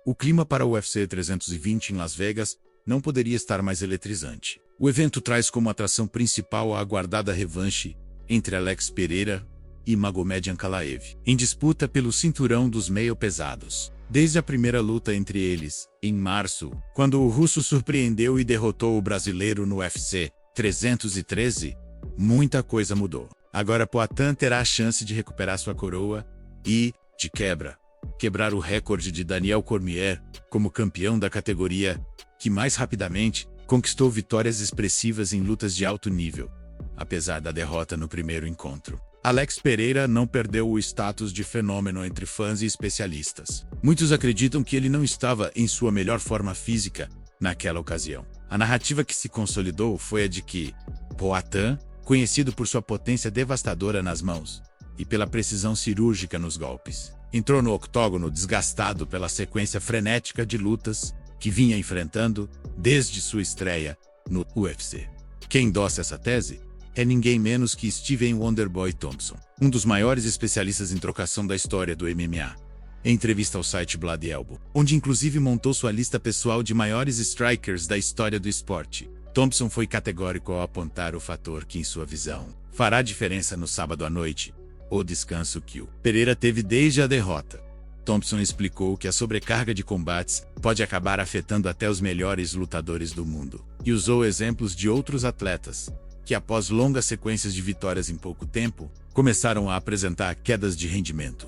O clima para o UFC 320 em Las Vegas não poderia estar mais eletrizante. O evento traz como atração principal a aguardada revanche entre Alex Pereira e Magomed Ankalaev, em disputa pelo cinturão dos meio pesados. Desde a primeira luta entre eles, em março, quando o russo surpreendeu e derrotou o brasileiro no UFC 313, muita coisa mudou. Agora Poatan terá a chance de recuperar sua coroa e, de quebrar o recorde de Daniel Cormier como campeão da categoria, que mais rapidamente conquistou vitórias expressivas em lutas de alto nível, apesar da derrota no primeiro encontro. Alex Pereira não perdeu o status de fenômeno entre fãs e especialistas. Muitos acreditam que ele não estava em sua melhor forma física naquela ocasião. A narrativa que se consolidou foi a de que Poatan, conhecido por sua potência devastadora nas mãos e pela precisão cirúrgica nos golpes, entrou no octógono desgastado pela sequência frenética de lutas que vinha enfrentando desde sua estreia no UFC. Quem endossa essa tese é ninguém menos que Steven Wonderboy Thompson, um dos maiores especialistas em trocação da história do MMA. Em entrevista ao site Bloody Elbow, onde inclusive montou sua lista pessoal de maiores strikers da história do esporte, Thompson foi categórico ao apontar o fator que, em sua visão, fará diferença no sábado à noite, o descanso que o Pereira teve desde a derrota. Thompson explicou que a sobrecarga de combates pode acabar afetando até os melhores lutadores do mundo, e usou exemplos de outros atletas que, após longas sequências de vitórias em pouco tempo, começaram a apresentar quedas de rendimento.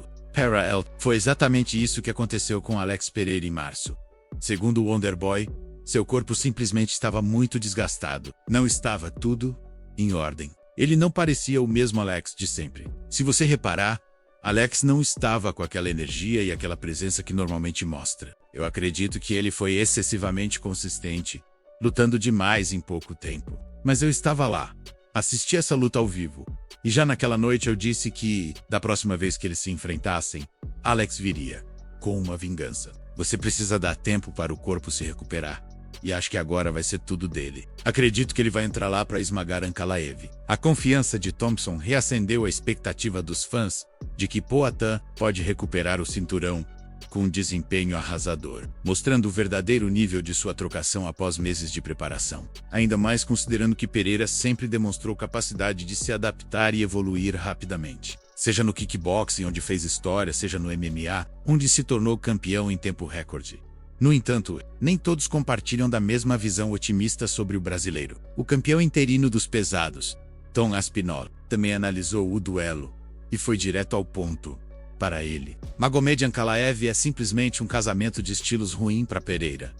Foi exatamente isso que aconteceu com Alex Pereira em março. Segundo o Wonderboy, seu corpo simplesmente estava muito desgastado. Não estava tudo em ordem. Ele não parecia o mesmo Alex de sempre. Se você reparar, Alex não estava com aquela energia e aquela presença que normalmente mostra. Eu acredito que ele foi excessivamente consistente, lutando demais em pouco tempo. Mas eu estava lá, assisti essa luta ao vivo, e já naquela noite eu disse que, da próxima vez que eles se enfrentassem, Alex viria com uma vingança. Você precisa dar tempo para o corpo se recuperar, e acho que agora vai ser tudo dele. Acredito que ele vai entrar lá para esmagar Ankalaev. A confiança de Thompson reacendeu a expectativa dos fãs de que Poatan pode recuperar o cinturão com um desempenho arrasador, mostrando o verdadeiro nível de sua trocação após meses de preparação. Ainda mais considerando que Pereira sempre demonstrou capacidade de se adaptar e evoluir rapidamente. Seja no kickboxing, onde fez história, seja no MMA, onde se tornou campeão em tempo recorde. No entanto, nem todos compartilham da mesma visão otimista sobre o brasileiro. O campeão interino dos pesados, Tom Aspinall, também analisou o duelo e foi direto ao ponto. Para ele, Magomed Ankalaev é simplesmente um casamento de estilos ruim para Pereira.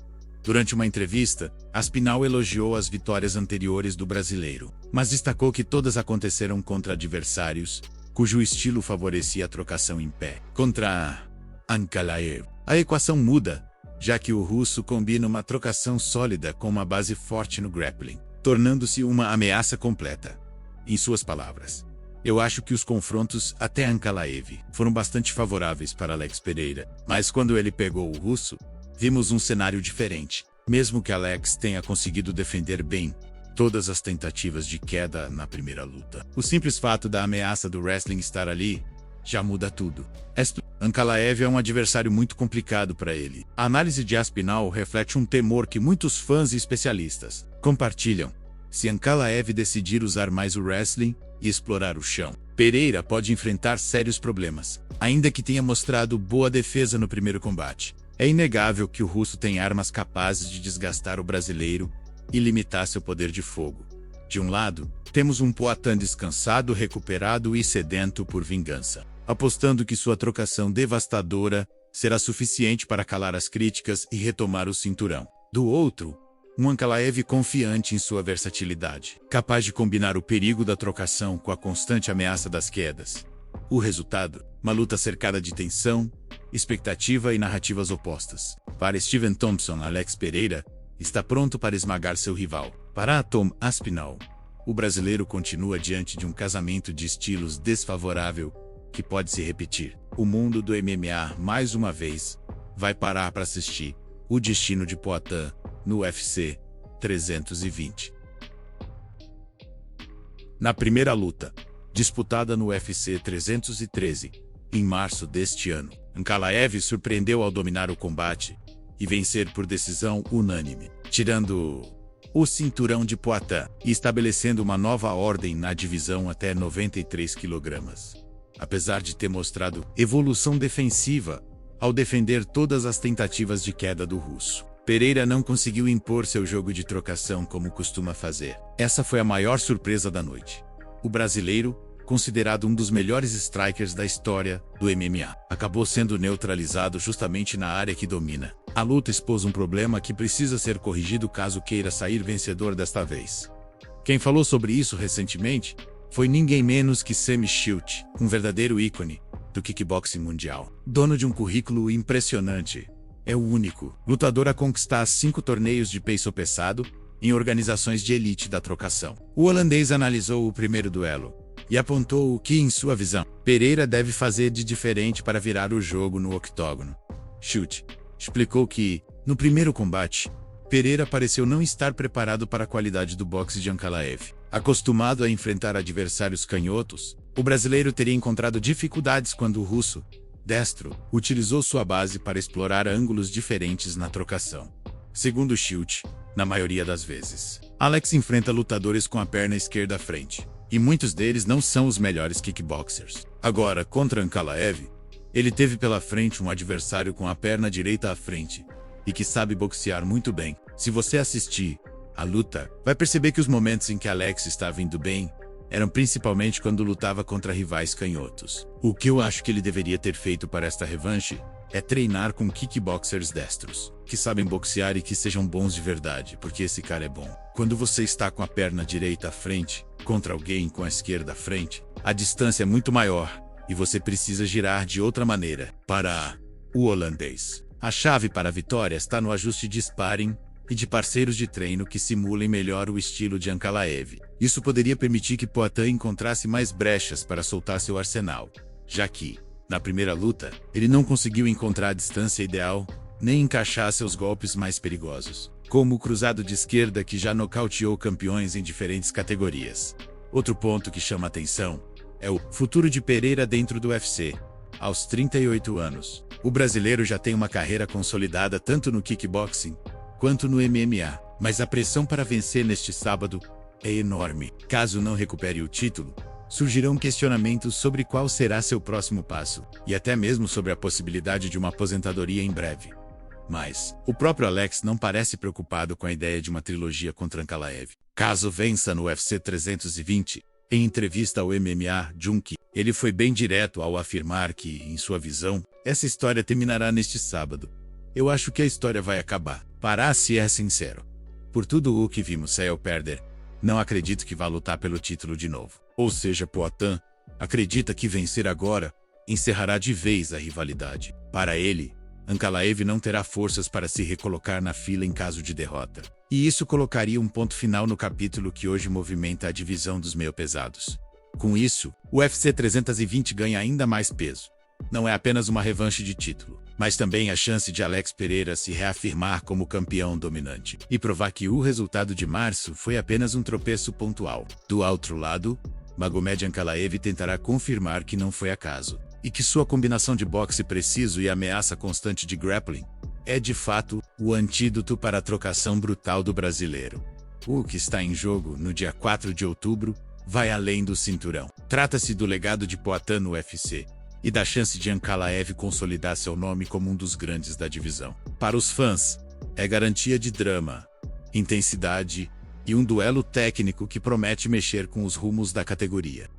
Durante uma entrevista, Aspinall elogiou as vitórias anteriores do brasileiro, mas destacou que todas aconteceram contra adversários cujo estilo favorecia a trocação em pé. Contra Ankalaev, a equação muda, já que o russo combina uma trocação sólida com uma base forte no grappling, tornando-se uma ameaça completa. Em suas palavras, eu acho que os confrontos até Ankalaev foram bastante favoráveis para Alex Pereira, mas quando ele pegou o russo, vimos um cenário diferente. Mesmo que Alex tenha conseguido defender bem todas as tentativas de queda na primeira luta, o simples fato da ameaça do wrestling estar ali já muda tudo. Ankalaev é um adversário muito complicado para ele. A análise de Aspinall reflete um temor que muitos fãs e especialistas compartilham. Se Ankalaev decidir usar mais o wrestling e explorar o chão, Pereira pode enfrentar sérios problemas, ainda que tenha mostrado boa defesa no primeiro combate. É inegável que o russo tem armas capazes de desgastar o brasileiro e limitar seu poder de fogo. De um lado, temos um Poatan descansado, recuperado e sedento por vingança, apostando que sua trocação devastadora será suficiente para calar as críticas e retomar o cinturão. Do outro, um Ankalaev confiante em sua versatilidade, capaz de combinar o perigo da trocação com a constante ameaça das quedas. O resultado? Uma luta cercada de tensão, expectativa e narrativas opostas. Para Steven Thompson, Alex Pereira está pronto para esmagar seu rival. Para Tom Aspinall, o brasileiro continua diante de um casamento de estilos desfavorável que pode se repetir. O mundo do MMA, mais uma vez, vai parar para assistir o destino de Poatan no UFC 320. Na primeira luta, disputada no UFC 313, em março deste ano, Ankalaev surpreendeu ao dominar o combate, e vencer por decisão unânime, tirando o cinturão de Poitin e estabelecendo uma nova ordem na divisão até 93 kg. Apesar de ter mostrado evolução defensiva ao defender todas as tentativas de queda do russo, Pereira não conseguiu impor seu jogo de trocação como costuma fazer. Essa foi a maior surpresa da noite. O brasileiro, considerado um dos melhores strikers da história do MMA, acabou sendo neutralizado justamente na área que domina. A luta expôs um problema que precisa ser corrigido caso queira sair vencedor desta vez. Quem falou sobre isso recentemente foi ninguém menos que Sammy Shields, um verdadeiro ícone do kickboxing mundial. Dono de um currículo impressionante, é o único lutador a conquistar 5 torneios de peso pesado em organizações de elite da trocação. O holandês analisou o primeiro duelo e apontou o que, em sua visão, Pereira deve fazer de diferente para virar o jogo no octógono. Shields explicou que, no primeiro combate, Pereira pareceu não estar preparado para a qualidade do boxe de Ankalaev. Acostumado a enfrentar adversários canhotos, o brasileiro teria encontrado dificuldades quando o russo, destro, utilizou sua base para explorar ângulos diferentes na trocação. Segundo Shields, na maioria das vezes, Alex enfrenta lutadores com a perna esquerda à frente, e muitos deles não são os melhores kickboxers. Agora, contra Ankalaev, ele teve pela frente um adversário com a perna direita à frente, e que sabe boxear muito bem. Se você assistir a luta, vai perceber que os momentos em que Alex estava indo bem eram principalmente quando lutava contra rivais canhotos. O que eu acho que ele deveria ter feito para esta revanche é treinar com kickboxers destros, que sabem boxear e que sejam bons de verdade, porque esse cara é bom. Quando você está com a perna direita à frente, contra alguém com a esquerda à frente, a distância é muito maior, e você precisa girar de outra maneira. Para o holandês, a chave para a vitória está no ajuste de sparring e de parceiros de treino que simulem melhor o estilo de Ankalaev. Isso poderia permitir que Poitin encontrasse mais brechas para soltar seu arsenal, já que, na primeira luta, ele não conseguiu encontrar a distância ideal, nem encaixar seus golpes mais perigosos, como o cruzado de esquerda que já nocauteou campeões em diferentes categorias. Outro ponto que chama atenção é o futuro de Pereira dentro do UFC. Aos 38 anos, o brasileiro já tem uma carreira consolidada tanto no kickboxing quanto no MMA, mas a pressão para vencer neste sábado é enorme. Caso não recupere o título, surgirão questionamentos sobre qual será seu próximo passo, e até mesmo sobre a possibilidade de uma aposentadoria em breve. Mas o próprio Alex não parece preocupado com a ideia de uma trilogia contra Ankalaev. Caso vença no UFC 320, em entrevista ao MMA Junkie, ele foi bem direto ao afirmar que, em sua visão, essa história terminará neste sábado. Eu acho que a história vai acabar. Para se é sincero. Por tudo o que vimos Cell perder, não acredito que vá lutar pelo título de novo. Ou seja, Poitin acredita que vencer agora encerrará de vez a rivalidade. Para ele, Ankalaev não terá forças para se recolocar na fila em caso de derrota. E isso colocaria um ponto final no capítulo que hoje movimenta a divisão dos meio-pesados. Com isso, o UFC 320 ganha ainda mais peso. Não é apenas uma revanche de título, mas também a chance de Alex Pereira se reafirmar como campeão dominante e provar que o resultado de março foi apenas um tropeço pontual. Do outro lado, Magomed Ankalaev tentará confirmar que não foi acaso, e que sua combinação de boxe preciso e ameaça constante de grappling é de fato o antídoto para a trocação brutal do brasileiro. O que está em jogo no dia 4 de outubro vai além do cinturão. Trata-se do legado de Poitin no UFC e da chance de Ankalaev consolidar seu nome como um dos grandes da divisão. Para os fãs, é garantia de drama, intensidade e um duelo técnico que promete mexer com os rumos da categoria.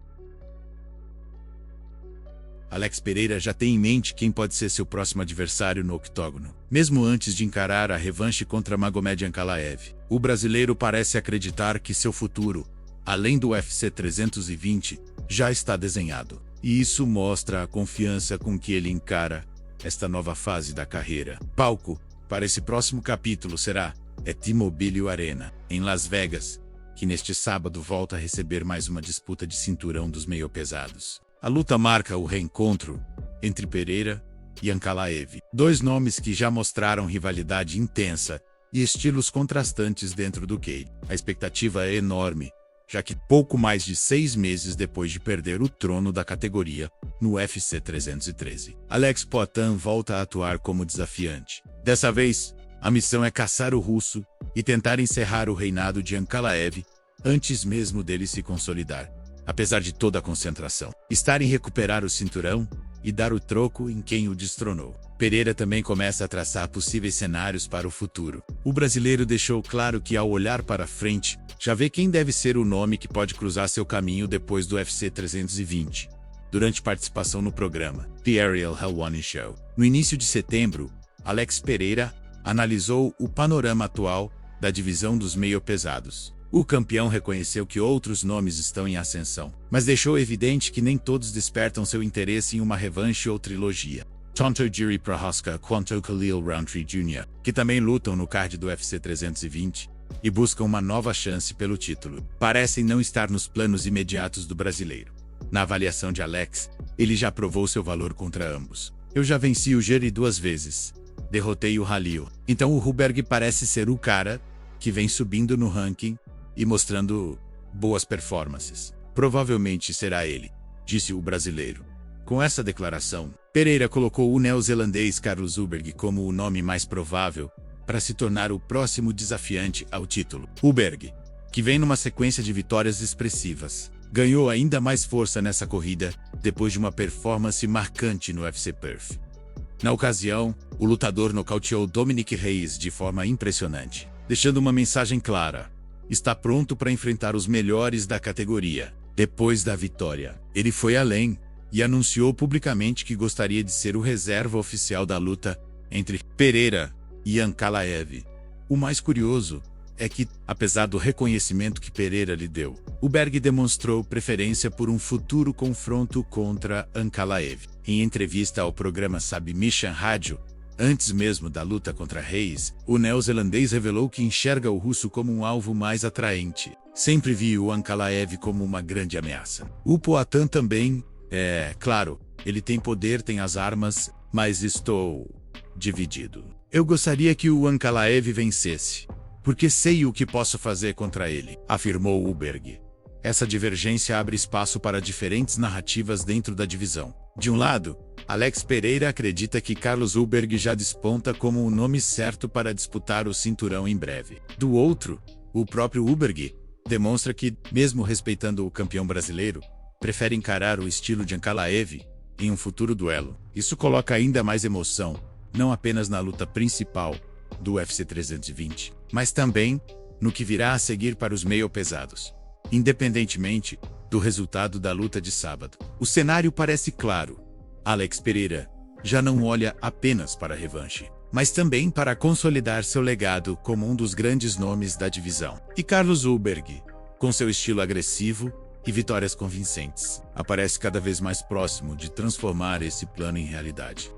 Alex Pereira já tem em mente quem pode ser seu próximo adversário no octógono. Mesmo antes de encarar a revanche contra Magomed Ankalaev, o brasileiro parece acreditar que seu futuro, além do UFC 320, já está desenhado. E isso mostra a confiança com que ele encara esta nova fase da carreira. Palco para esse próximo capítulo será T-Mobile Arena, em Las Vegas, que neste sábado volta a receber mais uma disputa de cinturão dos meio-pesados. A luta marca o reencontro entre Pereira e Ankalaev, dois nomes que já mostraram rivalidade intensa e estilos contrastantes dentro do cage. A expectativa é enorme, já que pouco mais de 6 meses depois de perder o trono da categoria no UFC 313. Alex Poatan volta a atuar como desafiante. Dessa vez, a missão é caçar o russo e tentar encerrar o reinado de Ankalaev antes mesmo dele se consolidar. Apesar de toda a concentração, estar em recuperar o cinturão e dar o troco em quem o destronou. Pereira também começa a traçar possíveis cenários para o futuro. O brasileiro deixou claro que, ao olhar para frente, já vê quem deve ser o nome que pode cruzar seu caminho depois do UFC 320. Durante participação no programa The Ariel Helwani Show, no início de setembro, Alex Pereira analisou o panorama atual da divisão dos meio-pesados. O campeão reconheceu que outros nomes estão em ascensão, mas deixou evidente que nem todos despertam seu interesse em uma revanche ou trilogia. Tanto Jiri Prochazka quanto Khalil Rountree Jr., que também lutam no card do UFC 320 e buscam uma nova chance pelo título, parecem não estar nos planos imediatos do brasileiro. Na avaliação de Alex, ele já provou seu valor contra ambos. Eu já venci o Jiri 2 vezes. Derrotei o Khalil. Então o Huberg parece ser o cara que vem subindo no ranking e mostrando boas performances. Provavelmente será ele, disse o brasileiro. Com essa declaração, Pereira colocou o neozelandês Carlos Huberg como o nome mais provável para se tornar o próximo desafiante ao título. Huberg, que vem numa sequência de vitórias expressivas, ganhou ainda mais força nessa corrida depois de uma performance marcante no UFC Perth. Na ocasião, o lutador nocauteou Dominic Reyes de forma impressionante, deixando uma mensagem clara: está pronto para enfrentar os melhores da categoria. Depois da vitória, ele foi além e anunciou publicamente que gostaria de ser o reserva oficial da luta entre Pereira e Ankalaev. O mais curioso é que, apesar do reconhecimento que Pereira lhe deu, Huberg demonstrou preferência por um futuro confronto contra Ankalaev. Em entrevista ao programa Submission Radio, antes mesmo da luta contra Reyes, o neozelandês revelou que enxerga o russo como um alvo mais atraente. Sempre viu o Ankalaev como uma grande ameaça. O Poatan também, claro, ele tem poder, tem as armas, mas estou dividido. Eu gostaria que o Ankalaev vencesse, porque sei o que posso fazer contra ele, afirmou Huberg. Essa divergência abre espaço para diferentes narrativas dentro da divisão. De um lado, Alex Pereira acredita que Carlos Huberg já desponta como o nome certo para disputar o cinturão em breve. Do outro, o próprio Huberg demonstra que, mesmo respeitando o campeão brasileiro, prefere encarar o estilo de Ankalaev em um futuro duelo. Isso coloca ainda mais emoção, não apenas na luta principal do UFC 320, mas também no que virá a seguir para os meio-pesados. Independentemente do resultado da luta de sábado, o cenário parece claro. Alex Pereira já não olha apenas para a revanche, mas também para consolidar seu legado como um dos grandes nomes da divisão. E Carlos Huberg, com seu estilo agressivo e vitórias convincentes, aparece cada vez mais próximo de transformar esse plano em realidade.